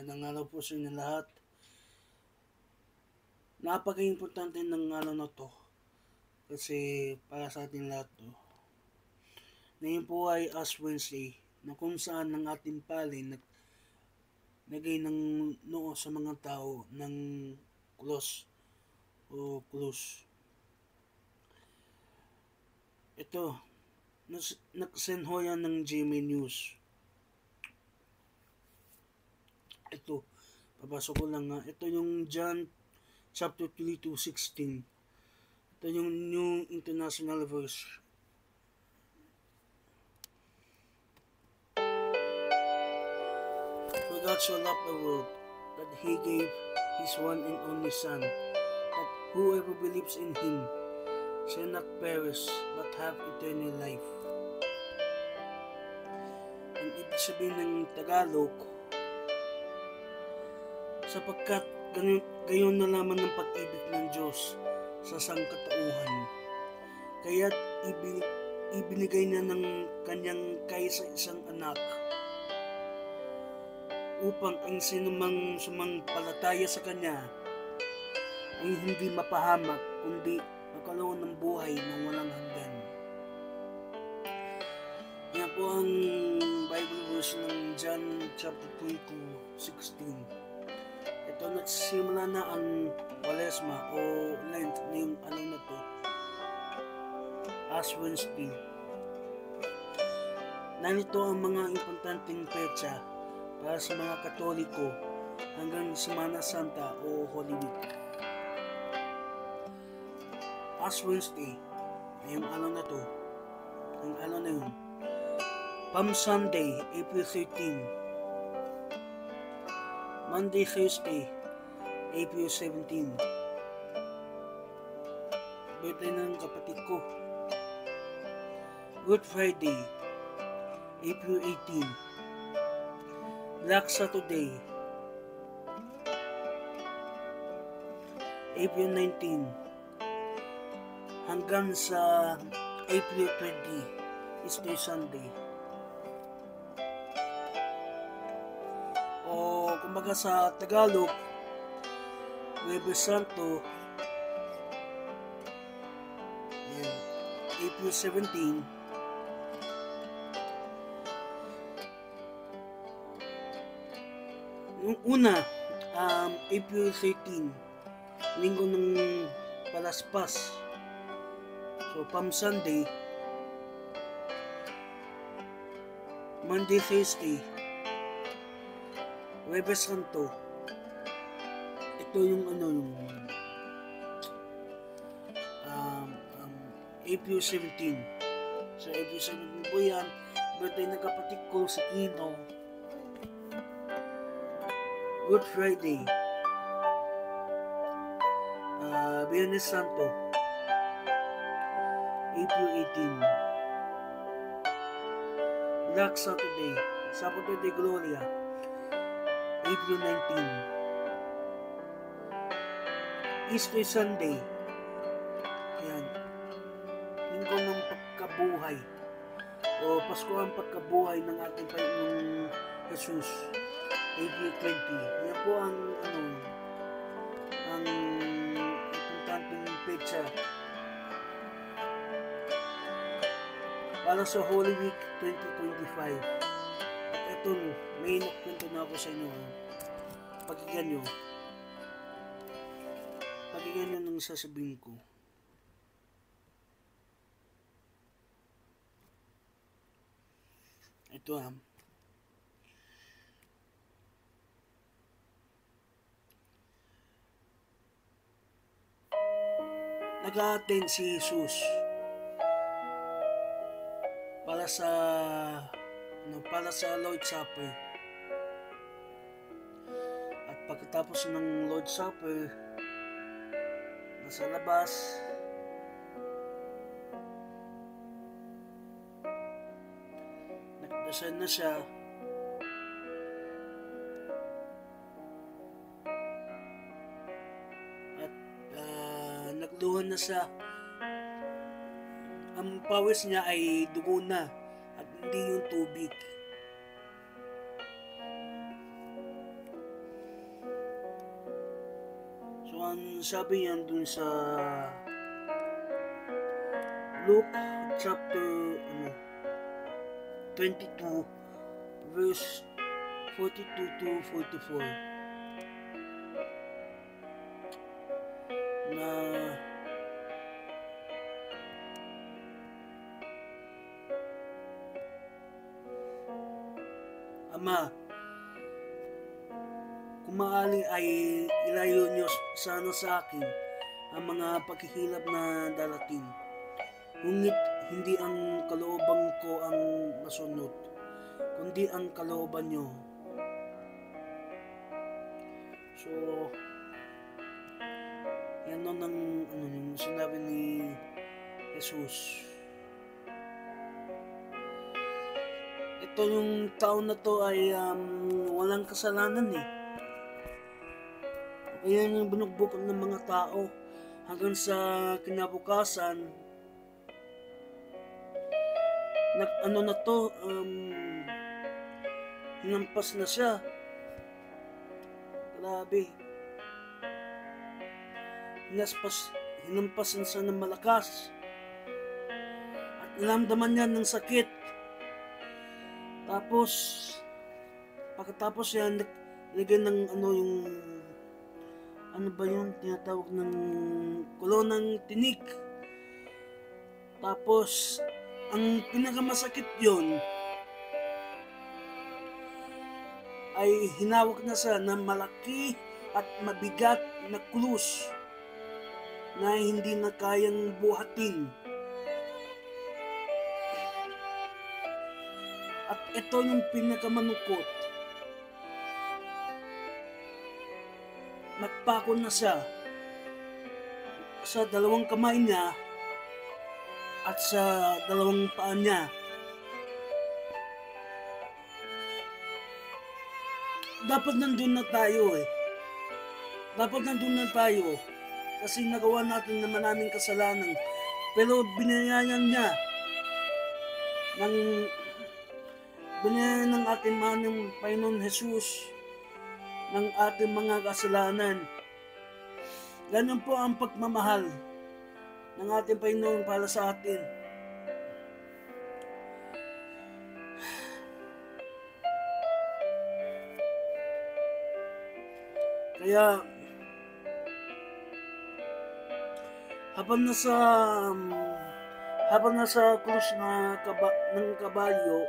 Magandang araw po sa inyo lahat. Napaka-importante ng araw na to kasi para sa ating lahat to. Ngayon po ay Ash Wednesday na kung saan ang ating pali naglagay ng noo sa mga tao ng cross o krus. Ito, nagsend ho yan ng GMA News. Ito, papasok ko lang nga. Ito yung John chapter 3 to 16. Ito yung New International Version. For God so loved the world that He gave His one and only Son, that whoever believes in Him shall not perish but have eternal life. Ang ibig sabihin ng Tagalog, sapagkat gayon na lamang ng pag-ibig ng Diyos sa sangkatauhan, kaya't ibinigay na ng kanyang kaisa-isang anak upang ang sinumang sumampalataya sa kanya ay hindi mapahamak kundi magkaroon ng buhay na walang hanggan. Yan po ang Bible verse ng John chapter 3 to 16. Ito nagsimula na ang Kwaresma o Lent ngayong araw na to, Ash Wednesday. Narito ang mga importanteng petsa para sa mga Katoliko hanggang Semana Santa o Holy Week. Ash Wednesday, ngayong araw na to, ang araw na yun. Palm Sunday, April 13. Monday, Thursday, April 17. Birthday ng kapatid ko. Good Friday, April 18. Black Saturday, April 19. Hanggang sa April 20, Easter Sunday. O kumbaga sa Tagalog, Huwebes Santo, yan, April 17. Yung una, April 13, linggo ng Palaspas. So, Palm Sunday, Monday, Thursday, Huwebes Santo. Ito yung April 17. So, April 17 po yan. Birthday ng kapatid ko, si Kino. Good Friday, Biyernes Santo, April 18. Black Saturday, Sabado de Gloria, April 19. Easter Sunday, yan, linggo ng pagkabuhay o Pasko ang pagkabuhay ng ating Panginoong Jesus, April 20. Yan po ang importanteng petsa para sa Holy Week 2025. At ito, may nakwento na ako sa inyo. Pakinggan nyo ng sasabihin ko. Ito nag-a-attend si Jesus para sa Lord's Supper. At pagkatapos ng Lord's Supper, nasa labas, nagdasal na siya. At nagluhan na siya. Ang pawis niya ay dugo na at hindi yung tubig. So, ang sabi yan dun sa Luke chapter 22 verse 42 to 44 na Ama, kung maaari ay ilayo niyo sana sa akin ang mga paghihirap na darating. Ngunit hindi ang kalooban ko ang masunod, kundi ang kalooban niyo. So, yan nun ang yung sinabi ni Jesus. Ito yung taon na to ay walang kasalanan eh. Kaya yung binugbukod ng mga tao hanggang sa kinabukasan na to, hinampas na siya. Grabe. Hinampas na siya ng malakas. At naramdaman niya ng sakit. Tapos, pagkatapos yan, nilagyan ng yung tinatawag ng kolonang tinik. Tapos, ang pinakamasakit yon ay hinawak na siya ng malaki at mabigat na krus na hindi na kayang buhatin. At ito yung pinakamanukot. Nagpako na siya sa dalawang kamay niya at sa dalawang paa niya. Dapat nandun na tayo eh. Dapat nandun na tayo kasi nagawa natin na maraming kasalanan. Pero binayaran niya ng ating manang Panginoon Jesus ng ating mga kasalanan. Ganun po ang pagmamahal ng ating Panginoon para sa atin. Kaya habang nasa krus ng kabalyo,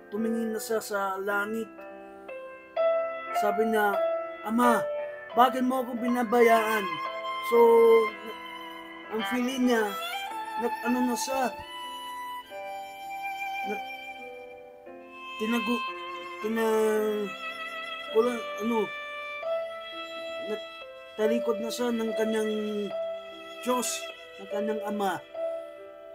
tumingin na siya sa langit. Sabi niya, Ama, bakit mo ako binabayaan? So, ang feeling niya, na siya, talikod na siya ng kanyang Diyos, ng kanyang Ama.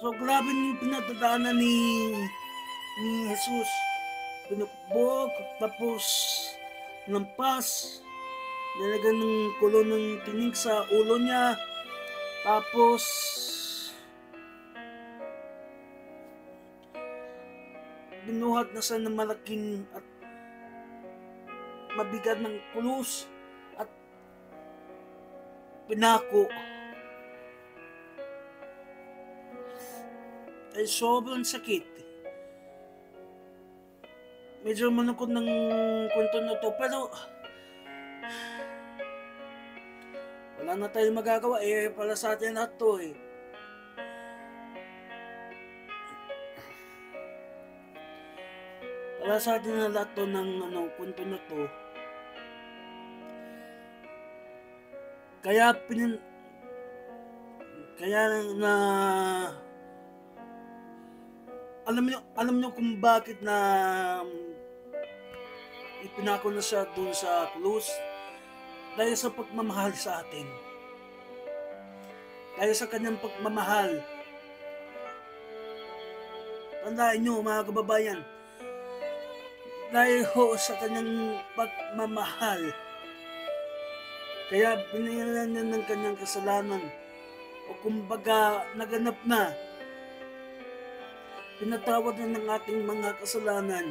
So, grabe yung pinatadaanan ni Jesus. Pinukbog, tapos lampas, nilagyan ng kulon ng tinig sa ulo niya, tapos binuhat na siya ng malaking at mabigat ng krus at pinako. Ay sobrang sakit. Medyo manukod ng kwento na to, pero wala na tayong magagawa para sa atin lahat to eh. Para sa atin na lahat to ng kwento na to. Kaya na alam niyo kung bakit na ipinako na siya doon sa krus? Dahil sa pagmamahal sa atin. Dahil sa kanyang pagmamahal. Tandaan niyo mga kababayan, dahil ho sa kanyang pagmamahal, kaya binayaran niya ng kanyang kasalanan, o kumbaga naganap na, pinatawad na ng ating mga kasalanan.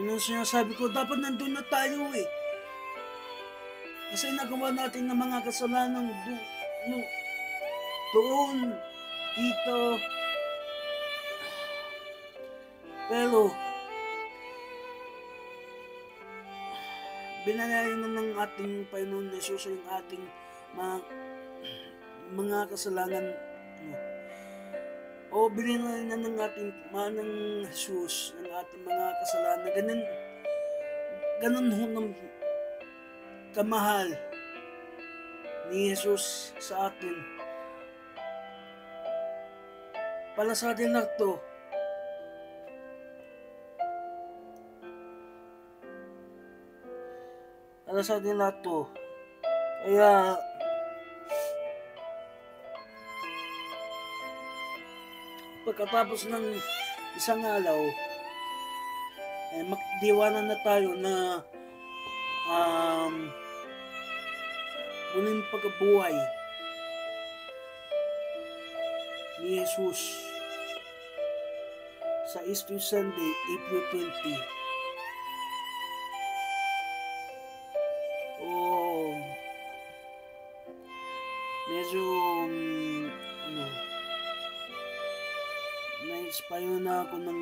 Yun ang sinasabi ko, dapat nandun na tayo eh. Kasi nagawa natin ng mga kasalanan doon, dito. Pero, binalayan na ng ating Panginoon Jesus yung ating mga kasalanan. O binalayan na ng ating manang Jesus ng ating mga kasalanan. Ganun ho ng kamahal ni Jesus sa atin. Para sa atin na to, para sa atin lahat to. Kaya, pagkatapos ng isang araw, magdiwanan na tayo na muling pagkabuhay ni Jesus sa Easter Sunday, April 20. Medyo na-inspire na ako ng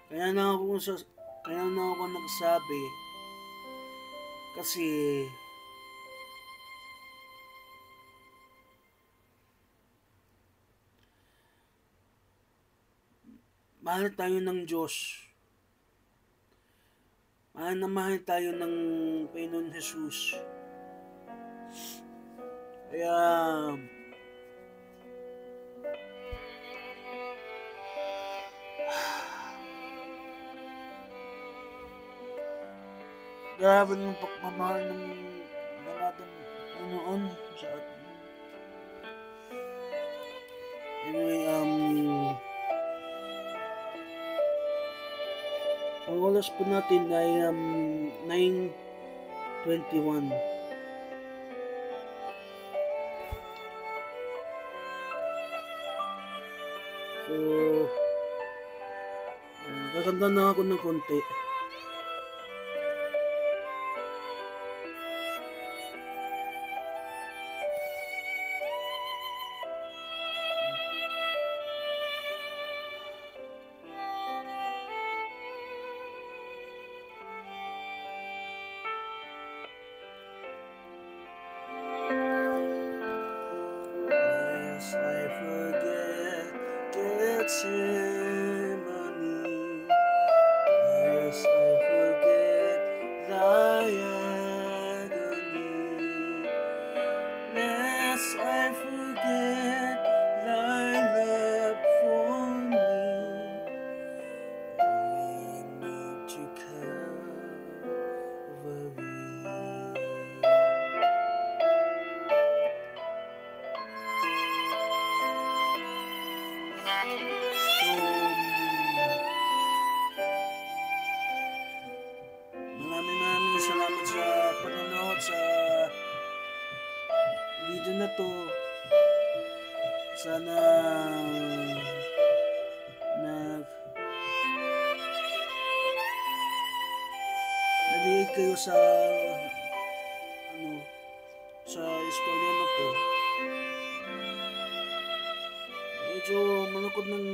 kaya na ako nagsabi kasi mahal tayo ng Diyos. Mahal na mahal tayo ng Panginoon Jesus. Kaya grabe ng pagmamahal ng ating Panginoon sa atin. Anyway, ang oras po natin ay 9:21. So, gaganda na ako ng konti. I forget Gethsemane, as I forget thy agony, lest I forget thy love for me, bring me to Calvary. Maraming salamat sa panonood sa video na to. Sana nalilig kayo sa istorya na to. Medyo malungkot ng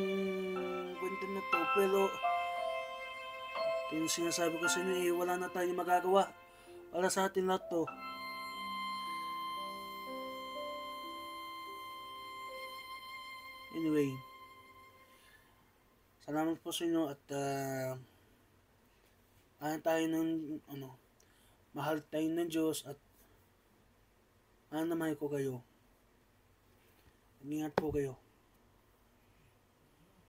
kwento na to, pero yung sinasabi ko sa inyo, wala na tayong magagawa para sa atin lahat to. Anyway, salamat po sa inyo at mahal tayo ng Diyos at mahal na mahal ko kayo. Ingat po kayo.